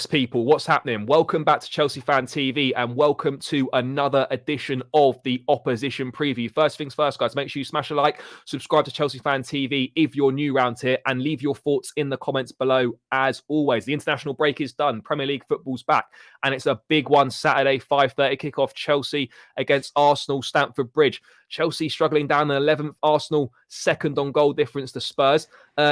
People, what's happening? Welcome back to Chelsea Fan TV and welcome to another edition of the opposition preview. First things first, guys, make sure you smash a like, subscribe to Chelsea Fan TV if you're new around here, and leave your thoughts in the comments below. As always, the international break is done. Premier League football's back, and it's a big one. Saturday, 5:30 kickoff. Chelsea against Arsenal, Stamford Bridge. Chelsea struggling down in 11th. Arsenal second on goal difference to Spurs.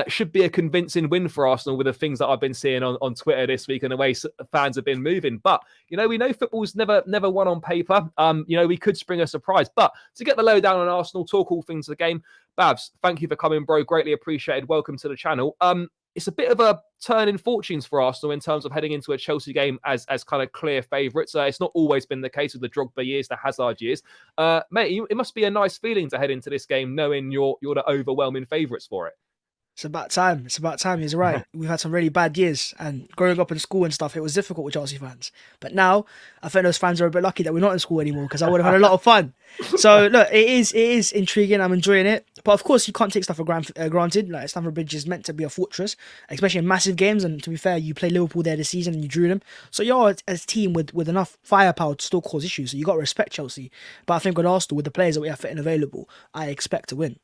Should be a convincing win for Arsenal with the things that I've been seeing on Twitter this week and the way fans have been moving. But, we know football's never won on paper. We could spring a surprise. But to get the lowdown on Arsenal, talk all things of the game, Babs, thank you for coming, bro. Greatly appreciated. Welcome to the channel. It's a bit of a turn in fortunes for Arsenal in terms of heading into a Chelsea game as kind of clear favourites. It's not always been the case with the Drogba years, the Hazard years. Mate, it must be a nice feeling to head into this game knowing you're the overwhelming favourites for it. It's about time. It's about time. He's right. We've had some really bad years, and growing up in school and stuff, it was difficult with Chelsea fans. But now, I think those fans are a bit lucky that we're not in school anymore, because I would have had a lot of fun. So look, it is intriguing. I'm enjoying it. But of course, you can't take stuff for granted. Like, Stamford Bridge is meant to be a fortress, especially in massive games. And to be fair, you play Liverpool there this season and you drew them. So you're a team with enough firepower to still cause issues. So you got to respect Chelsea. But I think with Arsenal, with the players that we have fit and available, I expect to win.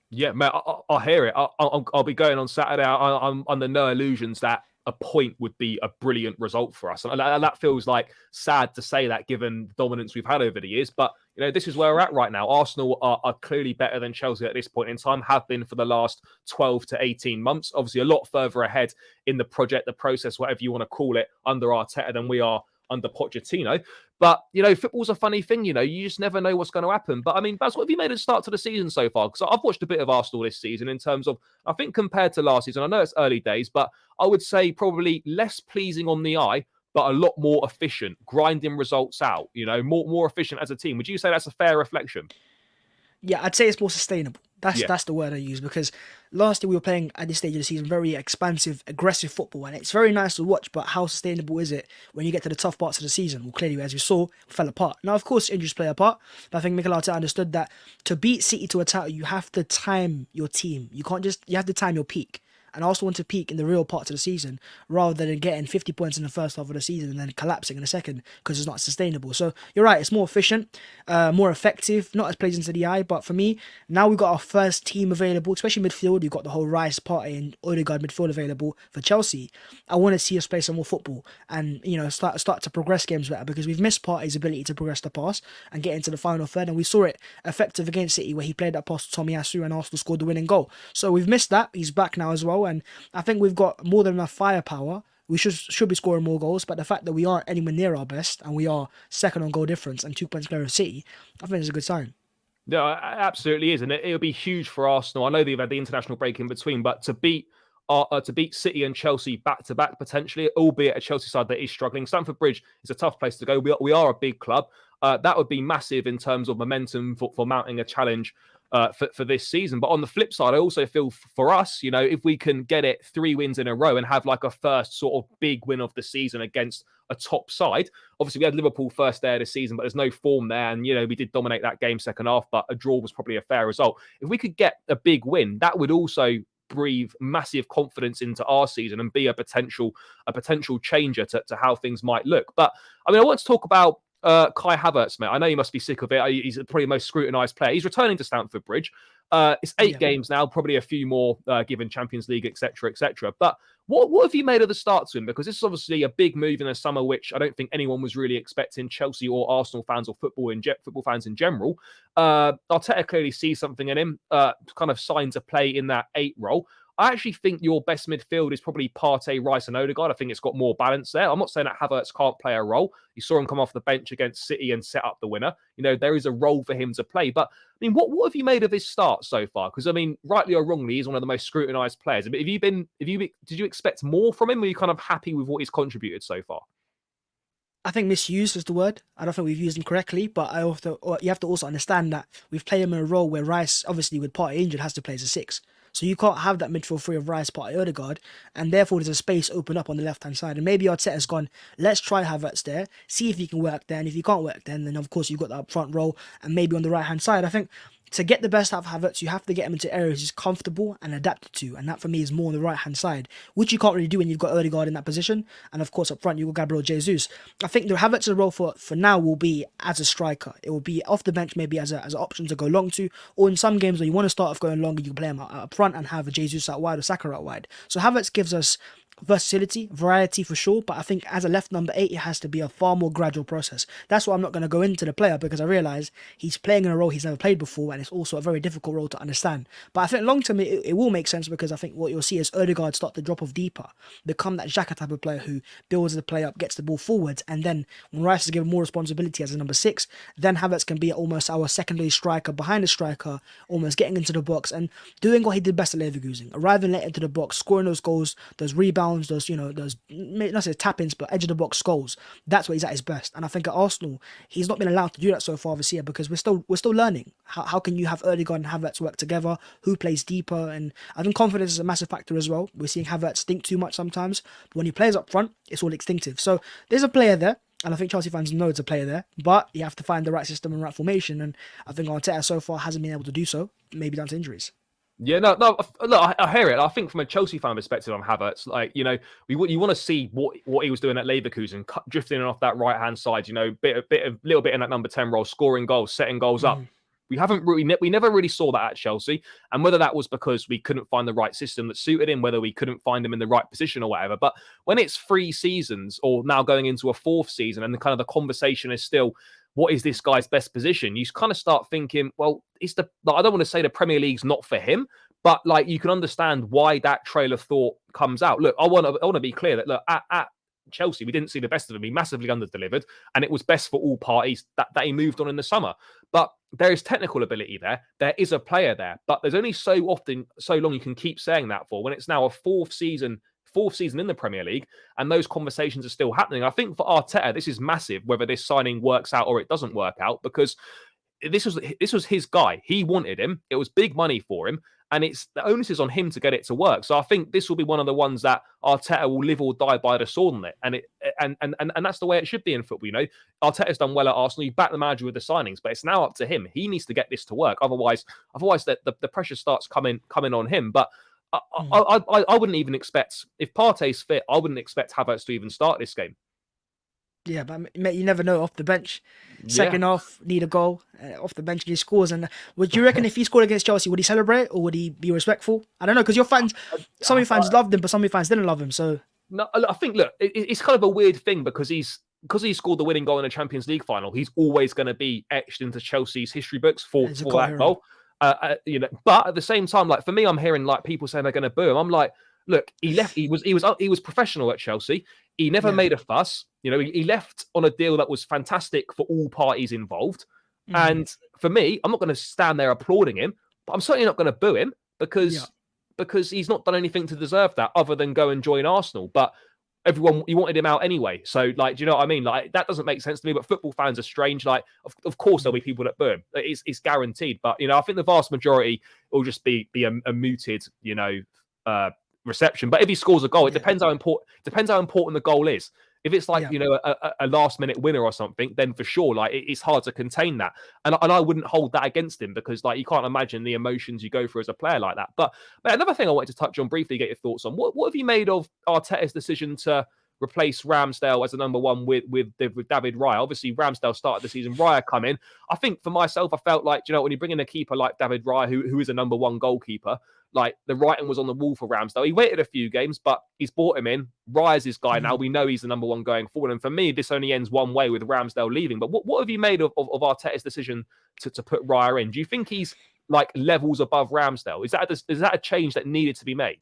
Yeah, mate, I'll hear it. I'll be going on Saturday. I'm under no illusions that a point would be a brilliant result for us. And that feels like sad to say that given the dominance we've had over the years. But, this is where we're at right now. Arsenal are clearly better than Chelsea at this point in time, have been for the last 12 to 18 months. Obviously, a lot further ahead in the project, the process, whatever you want to call it, under Arteta than we are under Pochettino. But, football's a funny thing, you just never know what's going to happen. But, I mean, Baz, what have you made of the start to the season so far? Because I've watched a bit of Arsenal this season in terms of, I think compared to last season, I know it's early days, but I would say probably less pleasing on the eye, but a lot more efficient, grinding results out, more efficient as a team. Would you say that's a fair reflection? Yeah, I'd say it's more sustainable. Yeah. That's the word I use, because last year we were playing at this stage of the season very expansive, aggressive football, and it's very nice to watch, but how sustainable is it when you get to the tough parts of the season? Well, clearly, as you saw, fell apart. Now, of course, injuries play a part, but I think Mikel Arteta understood that to beat City to a title, you have to time your team. You have to time your peak. And I also want to peak in the real parts of the season rather than getting 50 points in the first half of the season and then collapsing in the second because it's not sustainable. So you're right, it's more efficient, more effective, not as pleasing to the eye. But for me, now we've got our first team available, especially midfield. You've got the whole Rice, Partey and Odegaard midfield available for Chelsea. I want to see us play some more football and, start to progress games better, because we've missed Partey's ability to progress the pass and get into the final third. And we saw it effective against City where he played that pass to Tomiyasu and Arsenal scored the winning goal. So we've missed that. He's back now as well. And I think we've got more than enough firepower. We should be scoring more goals, but the fact that we aren't anywhere near our best and we are second on goal difference and 2 points clear of City, I think it's a good sign. No, it absolutely is, and it'll be huge for Arsenal. I know they've had the international break in between, but to beat City and Chelsea back to back potentially, albeit a Chelsea side that is struggling. Stamford Bridge is a tough place to go. We are a big club. That would be massive in terms of momentum for mounting a challenge for this season. But on the flip side, I also feel for us, if we can get it 3 wins in a row and have like a first sort of big win of the season against a top side. Obviously, we had Liverpool first day of the season, but there's no form there. And, we did dominate that game second half, but a draw was probably a fair result. If we could get a big win, that would also breathe massive confidence into our season and be a potential changer to how things might look. But, I mean, I want to talk about Kai Havertz, mate. I know you must be sick of it. He's probably the most scrutinised player. He's returning to Stamford Bridge. It's 8 games now, probably a few more given Champions League, etc., etc. But what have you made of the start to him? Because this is obviously a big move in the summer, which I don't think anyone was really expecting, Chelsea or Arsenal fans or football fans in general. Arteta clearly sees something in him, kind of signs to play in that 8 role. I actually think your best midfield is probably Partey, Rice and Odegaard. I think it's got more balance there. I'm not saying that Havertz can't play a role. You saw him come off the bench against City and set up the winner. There is a role for him to play. But, I mean, what have you made of his start so far? Because, I mean, rightly or wrongly, he's one of the most scrutinised players. Did you expect more from him? Or are you kind of happy with what he's contributed so far? I think misused is the word. I don't think we've used him correctly, but you have to also understand that we've played him in a role where Rice, obviously with Partey injured, has to play as a 6. So you can't have that midfield three of Rice, Partey, Odegaard, and therefore there's a space open up on the left-hand side. And maybe Arteta's gone, let's try Havertz there, see if he can work there, and if he can't work then of course you've got that up front role, and maybe on the right-hand side. I think to get the best out of Havertz, you have to get him into areas he's comfortable and adapted to, and that for me is more on the right hand side, which you can't really do when you've got Odegaard in that position, and of course up front you've got Gabriel Jesus. I think the Havertz's role for now will be as a striker. It will be off the bench, maybe as an option to go long to, or in some games where you want to start off going long, you can play him up front and have a Jesus out wide or Saka out wide. So Havertz gives us versatility, variety for sure, but I think as a left number 8, it has to be a far more gradual process. That's why I'm not going to go into the player, because I realise he's playing in a role he's never played before, and it's also a very difficult role to understand. But I think long term it will make sense, because I think what you'll see is Odegaard start to drop off deeper, become that Xhaka type of player who builds the play up, gets the ball forwards, and then when Rice is given more responsibility as a number 6, then Havertz can be almost our secondary striker behind the striker, almost getting into the box and doing what he did best at Leverkusen, arriving late into the box, scoring those goals, those rebounds, those, those, not say tap-ins, but edge of the box goals. That's where he's at his best. And I think at Arsenal, he's not been allowed to do that so far this year, because we're still learning. How can you have Odegaard and Havertz work together? Who plays deeper? And I think confidence is a massive factor as well. We're seeing Havertz think too much sometimes, but when he plays up front, it's all instinctive. So there's a player there. And I think Chelsea fans know it's a player there, but you have to find the right system and right formation. And I think Arteta so far hasn't been able to do so, maybe down to injuries. Yeah, no, look, I hear it. I think from a Chelsea fan perspective on Havertz, like, you want to see what he was doing at Leverkusen, drifting off that right hand side, little bit in that number 10 role, scoring goals, setting goals up. We never really saw that at Chelsea, and whether that was because we couldn't find the right system that suited him, whether we couldn't find him in the right position or whatever. But when it's 3 seasons, or now going into a 4th season, and the conversation is still, what is this guy's best position? You kind of start thinking, well, I don't want to say the Premier League's not for him, but like, you can understand why that trail of thought comes out. Look, I want to be clear that, look, at Chelsea, we didn't see the best of him. He massively under-delivered, and it was best for all parties that he moved on in the summer. But there is technical ability there. There is a player there, but there's only so long you can keep saying that for, when it's now a fourth season in the Premier League, and those conversations are still happening. I think for Arteta, this is massive, whether this signing works out or it doesn't work out, because this was his guy. He wanted him. It was big money for him, and the onus is on him to get it to work. So I think this will be one of the ones that Arteta will live or die by the sword on it, and that's the way it should be in football. Arteta's done well at Arsenal. You back the manager with the signings, but it's now up to him. He needs to get this to work. Otherwise, the pressure starts coming on him. But I wouldn't even expect, if Partey's fit, I wouldn't expect Havertz to even start this game. Yeah, but mate, you never know. Off the bench, second half, need a goal. Off the bench, he scores. And would you reckon if he scored against Chelsea, would he celebrate, or would he be respectful? I don't know, because your fans, some of your fans loved him, but some of your fans didn't love him. So no, I think, look, it's kind of a weird thing, because he scored the winning goal in a Champions League final. He's always going to be etched into Chelsea's history books for that goal. But at the same time, like, for me, I'm hearing like people saying they're going to boo him. I'm like, look, he left. He was professional at Chelsea. He never made a fuss. He left on a deal that was fantastic for all parties involved. And for me, I'm not going to stand there applauding him, but I'm certainly not going to boo him, because he's not done anything to deserve that other than go and join Arsenal. But you wanted him out anyway. So, like, do you know what I mean? Like, that doesn't make sense to me. But football fans are strange. Like, of course there'll be people that boo him. It's guaranteed. But I think the vast majority will just be a muted, reception. But if he scores a goal, it depends how important the goal is. If it's like a last minute winner or something, then for sure, like, it's hard to contain that. And I wouldn't hold that against him, because like, you can't imagine the emotions you go through as a player like that. But another thing I wanted to touch on briefly, get your thoughts on, what have you made of Arteta's decision to replace Ramsdale as a number 1 with David Raya? Obviously, Ramsdale started the season, Raya come in. I think for myself, I felt like, when you bring in a keeper like David Raya, who is a number 1 goalkeeper, like, the writing was on the wall for Ramsdale. He waited a few games, but he's brought him in. Raya's his guy now. We know he's the number 1 going forward. And for me, this only ends one way, with Ramsdale leaving. But what have you made of Arteta's decision to put Raya in? Do you think he's like levels above Ramsdale? Is that a change that needed to be made?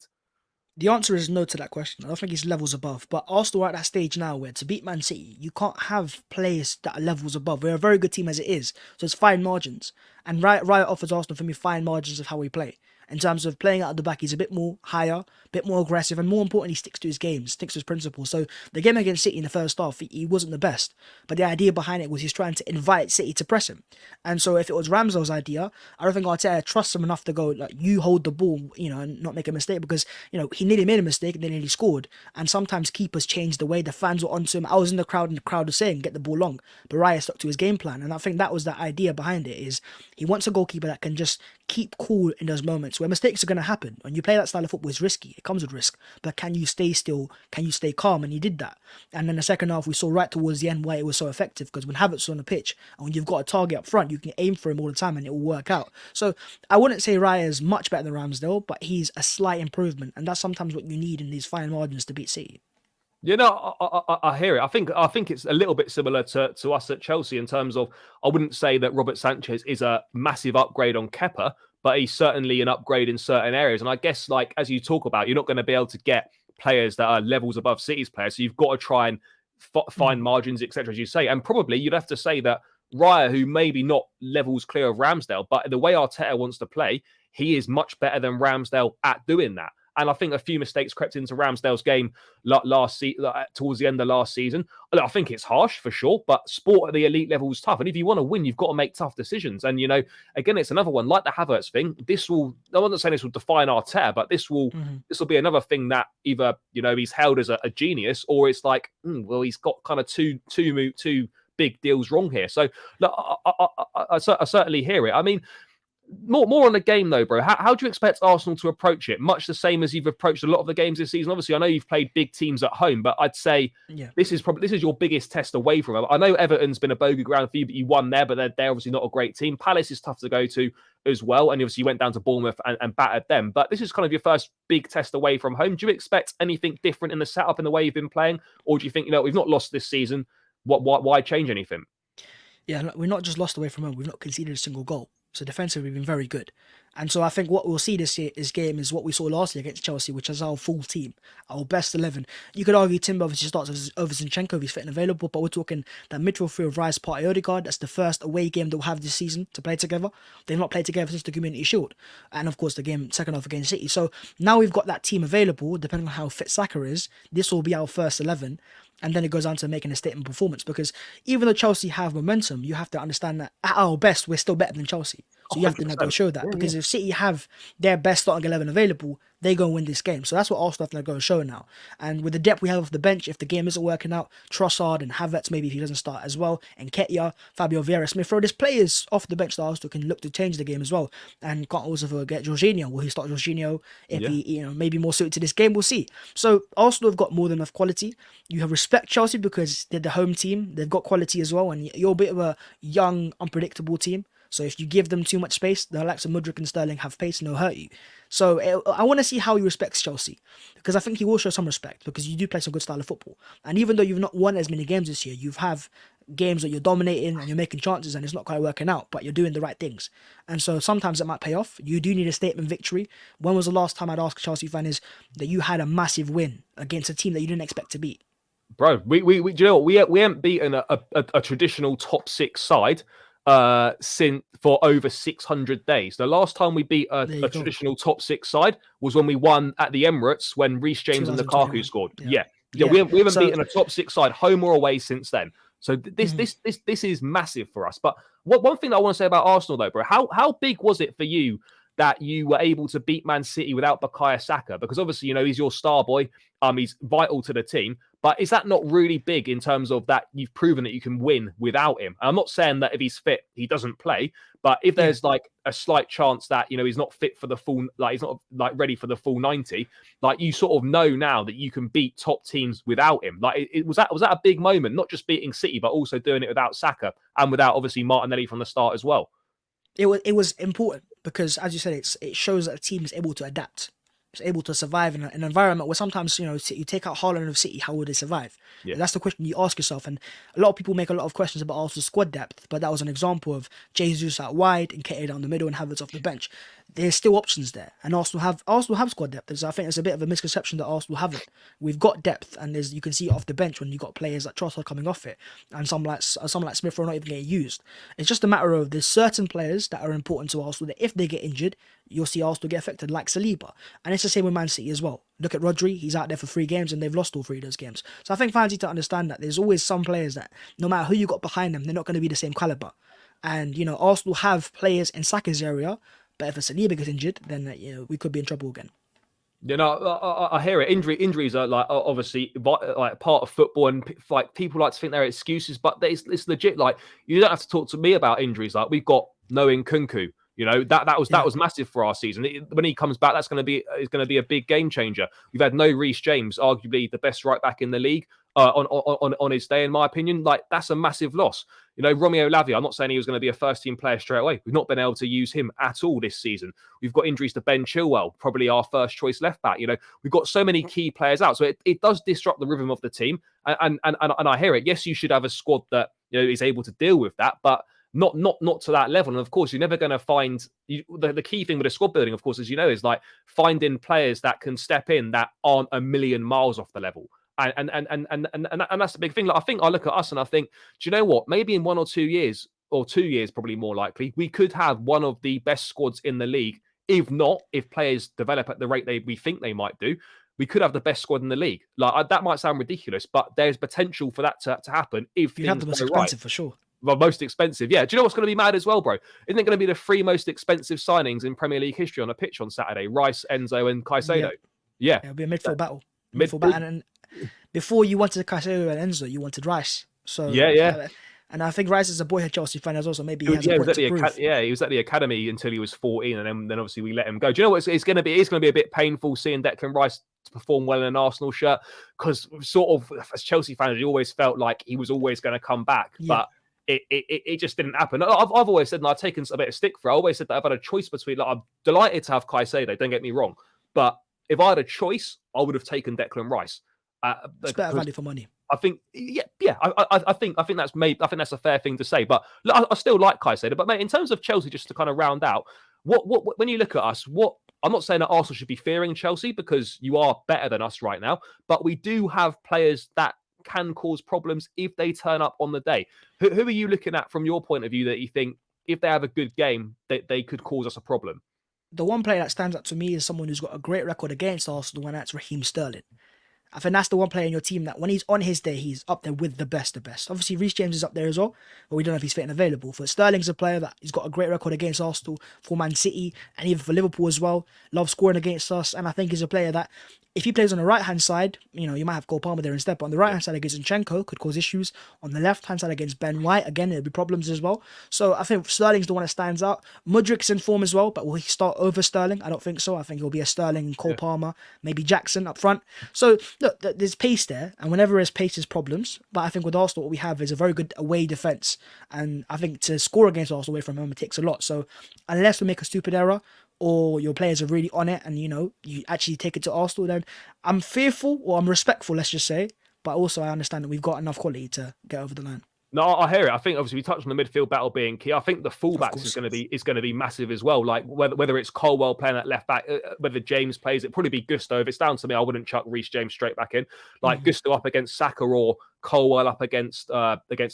the answer is no to that question. I don't think he's levels above. But Arsenal are at that stage now where to beat Man City, you can't have players that are levels above. We're a very good team as it is. So it's fine margins. And Riot offers Arsenal, for me, fine margins of how we play. in terms of playing out of the back. He's a bit more higher, a bit more aggressive, and more importantly, sticks to his game, sticks to his principles. So the game against City in the first half, he wasn't the best, but the idea behind it was he's trying to invite City to press him. And so if it was Ramsdale's idea, I don't think Arteta trusts him enough to go, like, you hold the ball, and not make a mistake, because he nearly made a mistake and then nearly scored. And sometimes keepers change the way the fans were onto him. I was in the crowd and the crowd was saying get the ball long, but Raya stuck to his game plan, and I think that was the idea behind it. Is he wants a goalkeeper that can just keep cool in those moments where mistakes are going to happen. When you play that style of football, it's risky. It comes with risk. But can you stay still? Can you stay calm? And he did that. And then the second half, we saw right towards the end why it was so effective. Because when Havertz was on the pitch and when you've got a target up front, you can aim for him all the time and it will work out. So I wouldn't say Raya is much better than Ramsdale, but he's a slight improvement. And that's sometimes what you need in these fine margins to beat City. I hear it. I think it's a little bit similar to us at Chelsea in terms of, I wouldn't say that Robert Sanchez is a massive upgrade on Kepa, but he's certainly an upgrade in certain areas. And I guess, like, as you talk about, you're not going to be able to get players that are levels above City's players. So you've got to try and find margins, etc., as you say. And probably you'd have to say that Raya, who maybe not levels clear of Ramsdale, but the way Arteta wants to play, he is much better than Ramsdale at doing that. And I think a few mistakes crept into Ramsdale's game towards the end of last season. I think it's harsh for sure, but sport at the elite level is tough. And if you want to win, you've got to make tough decisions. And, again, it's another one like the Havertz thing. I'm not saying this will define Arteta, but this will be another thing that either, he's held as a genius, or it's like, he's got kind of two big deals wrong here. So look, I certainly hear it. I mean, more on the game though, bro. How do you expect Arsenal to approach it? Much the same as you've approached a lot of the games this season. Obviously, I know you've played big teams at home, but I'd say this is your biggest test away from them. I know Everton's been a bogey ground for you, but you won there, but they're obviously not a great team. Palace is tough to go to as well, and obviously you went down to Bournemouth and battered them. But this is kind of your first big test away from home. Do you expect anything different in the setup, in the way you've been playing, or do you think we've not lost this season? Why change anything? Yeah, we're not just lost away from home. We've not conceded a single goal. So defensively, we've been very good. And so I think what we'll see this game is what we saw last year against Chelsea, which is our full team, our best 11. You could argue Timber obviously starts over Zinchenko if he's fit and available, but we're talking that midfield three of Rice, Partey, Odegaard. That's the first away game they'll have this season to play together. They've not played together since the Community Shield. And of course, the game second half against City. So now we've got that team available, depending on how fit Saka is. This will be our first 11. And then it goes on to making a statement performance, because even though Chelsea have momentum, you have to understand that at our best, we're still better than Chelsea. So you have to now go show that, because if City have their best starting 11 available, they go and win this game. So that's what Arsenal have to go and show now. And with the depth we have off the bench, if the game isn't working out, Trossard and Havertz, maybe if he doesn't start as well, and Nketiah, Fabio Vieira, Smith Rowe, there's players off the bench that Arsenal can look to change the game as well. And can't also forget Jorginho. Will he start Jorginho? If he, maybe more suited to this game, we'll see. So Arsenal have got more than enough quality. You have respect Chelsea because they're the home team. They've got quality as well, and you're a bit of a young, unpredictable team. So if you give them too much space, the likes of Mudryk and Sterling have pace and they'll hurt you. So I want to see how he respects Chelsea, because I think he will show some respect, because you do play some good style of football. And even though you've not won as many games this year, you've have games that you're dominating and you're making chances and it's not quite working out, but you're doing the right things. And so sometimes it might pay off. You do need a statement victory. When was the last time I'd ask a Chelsea fan is that you had a massive win against a team that you didn't expect to beat? Bro, we do you know what? We haven't beaten a traditional top six side since for over 600 days. The last time we beat a traditional top six side was when we won at the Emirates when Reece James and Lukaku scored. We haven't beaten a top six side, home or away, since then. So this is massive for us. But one thing that I want to say about Arsenal though, bro, how big was it for you that you were able to beat Man City without Bukayo Saka? Because obviously, he's your star boy. He's vital to the team. But is that not really big in terms of that you've proven that you can win without him? And I'm not saying that if he's fit, he doesn't play. But if there's like a slight chance that, he's not fit for the full, like he's not like ready for the full 90, like you sort of know now that you can beat top teams without him. Like was that a big moment, not just beating City, but also doing it without Saka and without obviously Martinelli from the start as well? It was important because, as you said, it shows that a team is able to adapt. It's able to survive in an environment where sometimes, you take out Haaland of City, how would they survive? Yeah. That's the question you ask yourself. And a lot of people make a lot of questions about Arsenal's squad depth, but that was an example of Jesus out wide and Nketiah down the middle and Havertz off the bench. there's still options there, and Arsenal have squad depth. I think it's a bit of a misconception that Arsenal haven't. We've got depth, and you can see it off the bench when you got players like Trossard coming off it, and some like Smith are not even getting used. It's just a matter of there's certain players that are important to Arsenal that if they get injured, you'll see Arsenal get affected, like Saliba, and it's the same with Man City as well. Look at Rodri; he's out there for 3 games, and they've lost all 3 of those games. So I think fans need to understand that there's always some players that no matter who you got behind them, they're not going to be the same caliber. And Arsenal have players in Saka's area, but if a Saliba gets injured, then we could be in trouble again. I hear it. Injuries are like obviously like part of football, and like people like to think they're excuses, but it's legit. Like you don't have to talk to me about injuries. Like we've got no Nkunku. That was massive for our season. When he comes back, is going to be a big game changer. We've had no Reece James, arguably the best right back in the league on his day, in my opinion. Like that's a massive loss. Romeo Lavia, I'm not saying he was going to be a first team player straight away. We've not been able to use him at all this season. We've got injuries to Ben Chilwell, probably our first choice left back. We've got so many key players out. So it does disrupt the rhythm of the team. And I hear it. Yes, you should have a squad that is able to deal with that, but not to that level. And of course, you're never going to find the key thing with a squad building, of course, as you know, is like finding players that can step in that aren't a million miles off the level. And that's the big thing. Like, I think I look at us and I think, do you know what? Maybe in 1 or 2 years, or 2 years, probably more likely, we could have one of the best squads in the league. If players develop at the rate we think they might do, we could have the best squad in the league. Like that might sound ridiculous, but there's potential for that to happen if you have the most expensive for sure. Well, most expensive, yeah. Do you know what's going to be mad as well, bro? Isn't it going to be the 3 most expensive signings in Premier League history on a pitch on Saturday? Rice, Enzo, and Caicedo. Yeah. It'll be a midfield battle. And before you wanted Caicedo and Enzo, you wanted Rice. So yeah. And I think Rice is a boyhood Chelsea fan as well, so maybe he has he a was point to prove. he was at the academy until he was 14, and then obviously we let him go. Do you know what it's going to be? It's going to be a bit painful seeing Declan Rice to perform well in an Arsenal shirt, because sort of as Chelsea fans, you always felt like he was always going to come back, but it just didn't happen. I've always said, and I've taken a bit of stick for it, I always said that I've had a choice between, like, I'm delighted to have Caicedo, don't get me wrong, but if I had a choice, I would have taken Declan Rice. It's better value for money. I think, I think that's a fair thing to say. But look, I still like Caicedo. But mate, in terms of Chelsea, just to kind of round out, what when you look at us, I'm not saying that Arsenal should be fearing Chelsea, because you are better than us right now, but we do have players that can cause problems if they turn up on the day. Who are you looking at from your point of view that you think if they have a good game, they could cause us a problem? The one player that stands out to me is someone who's got a great record against Arsenal, and that's Raheem Sterling. I think that's the one player in your team that when he's on his day, he's up there with the best. Obviously, Reece James is up there as well, but we don't know if he's fit and available. But Sterling's a player that he's got a great record against Arsenal, for Man City, and even for Liverpool as well. Loves scoring against us, and I think he's a player that, if he plays on the right-hand side, you might have Cole Palmer there instead, but on the right-hand side against Zinchenko could cause issues. On the left-hand side against Ben White, again, there'll be problems as well. So I think Sterling's the one that stands out. Mudrik's in form as well, but will he start over Sterling? I don't think so. I think he'll be a Sterling, Cole Palmer, maybe Jackson up front. So look, there's pace there, and whenever there's pace, there's problems. But I think with Arsenal, what we have is a very good away defence, and I think to score against Arsenal away from home, it takes a lot. So unless we make a stupid error, or your players are really on it, and you actually take it to Arsenal, then I'm fearful, or I'm respectful, let's just say, but also I understand that we've got enough quality to get over the line. No, I hear it. I think obviously we touched on the midfield battle being key. I think the fullbacks is going to be massive as well. Like whether it's Colwell playing at left back, whether James plays, it'd probably be Gusto. If it's down to me, I wouldn't chuck Reece James straight back in. Like Gusto up against Saka, or Colwell up against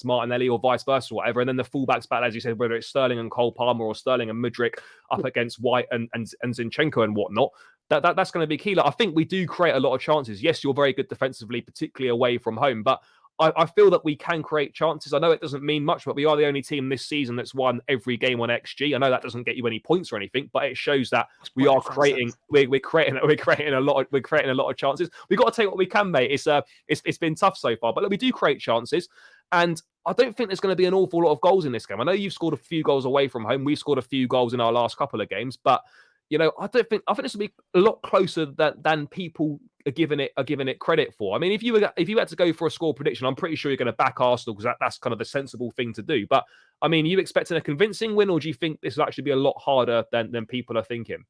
Martinelli, or vice versa, or whatever. And then the fullbacks back, as you said, whether it's Sterling and Cole Palmer, or Sterling and Mudryk up against White and Zinchenko and whatnot. That's going to be key. Like, I think we do create a lot of chances. Yes, you're very good defensively, particularly away from home, but I feel that we can create chances. I know it doesn't mean much, but we are the only team this season that's won every game on XG. I know that doesn't get you any points or anything, but it shows that we are creating. We're creating a lot of chances. We've got to take what we can, mate. It's been tough so far, but look, we do create chances, and I don't think there's going to be an awful lot of goals in this game. I know you've scored a few goals away from home. We've scored a few goals in our last couple of games, but I think this will be a lot closer than people are giving it credit for. I mean, if you had to go for a score prediction, I'm pretty sure you're going to back Arsenal, because that's kind of the sensible thing to do. But I mean, are you expecting a convincing win, or do you think this will actually be a lot harder than people are thinking?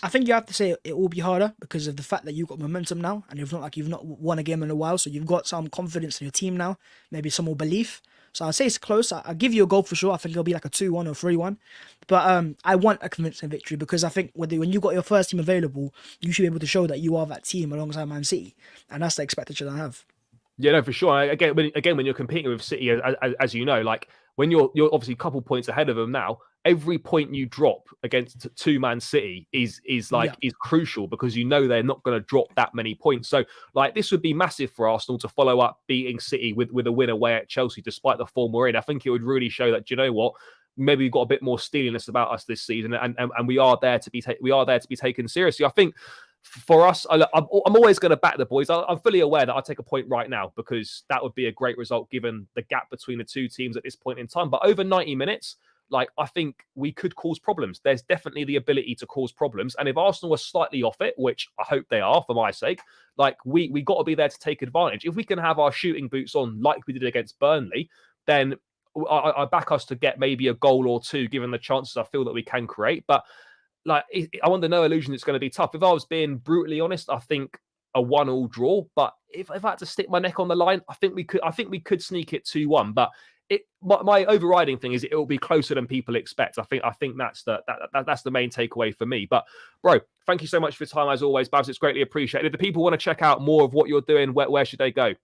I think you have to say it will be harder because of the fact that you've got momentum now, and you've not won a game in a while, so you've got some confidence in your team now, maybe some more belief. So I'd say it's close. I'll give you a goal for sure. I think it'll be like a 2-1 or 3-1. But I want a convincing victory because I think when you got your first team available, you should be able to show that you are that team alongside Man City. And that's the expectation I have. Yeah, no, for sure. When you're competing with City, as you know, like when you're obviously a couple points ahead of them now, every point you drop against two-man City is Yeah. crucial because you know they're not going to drop that many points. So like this would be massive for Arsenal to follow up beating City with a win away at Chelsea, despite the form we're in. I think it would really show that, do you know what? Maybe we've got a bit more steeliness about us this season, and we are there to be taken seriously. I think for us, I'm always going to back the boys. I'm fully aware that I'll take a point right now because that would be a great result given the gap between the two teams at this point in time. But over 90 minutes, like I think we could cause problems. There's definitely the ability to cause problems. And if Arsenal are slightly off it, which I hope they are for my sake, like we got to be there to take advantage. If we can have our shooting boots on like we did against Burnley, then I back us to get maybe a goal or two given the chances I feel that we can create. But like I'm under no illusion it's going to be tough. If I was being brutally honest, I think a 1-1 draw. But if I had to stick my neck on the line, I think we could sneak it 2-1. But my overriding thing is it will be closer than people expect. I think that's the main takeaway for me. But bro, thank you so much for your time as always, Babs. It's greatly appreciated. If the people want to check out more of what you're doing, where should they go?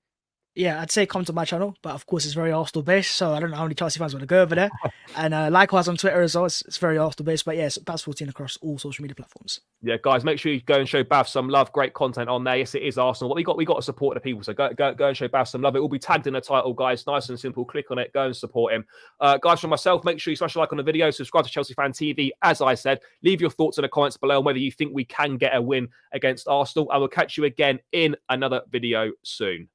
Yeah, I'd say come to my channel, but of course it's very Arsenal based, so I don't know how many Chelsea fans want to go over there. And likewise on Twitter as well, it's very Arsenal based. But yes, Babs 14 across all social media platforms. Yeah, guys, make sure you go and show Bav some love. Great content on there. Yes, it is Arsenal. What we got to support the people. So go and show Bav some love. It will be tagged in the title, guys. Nice and simple. Click on it. Go and support him. Guys, from myself, make sure you smash a like on the video. Subscribe to Chelsea Fan TV. As I said, leave your thoughts in the comments below on whether you think we can get a win against Arsenal. I will catch you again in another video soon.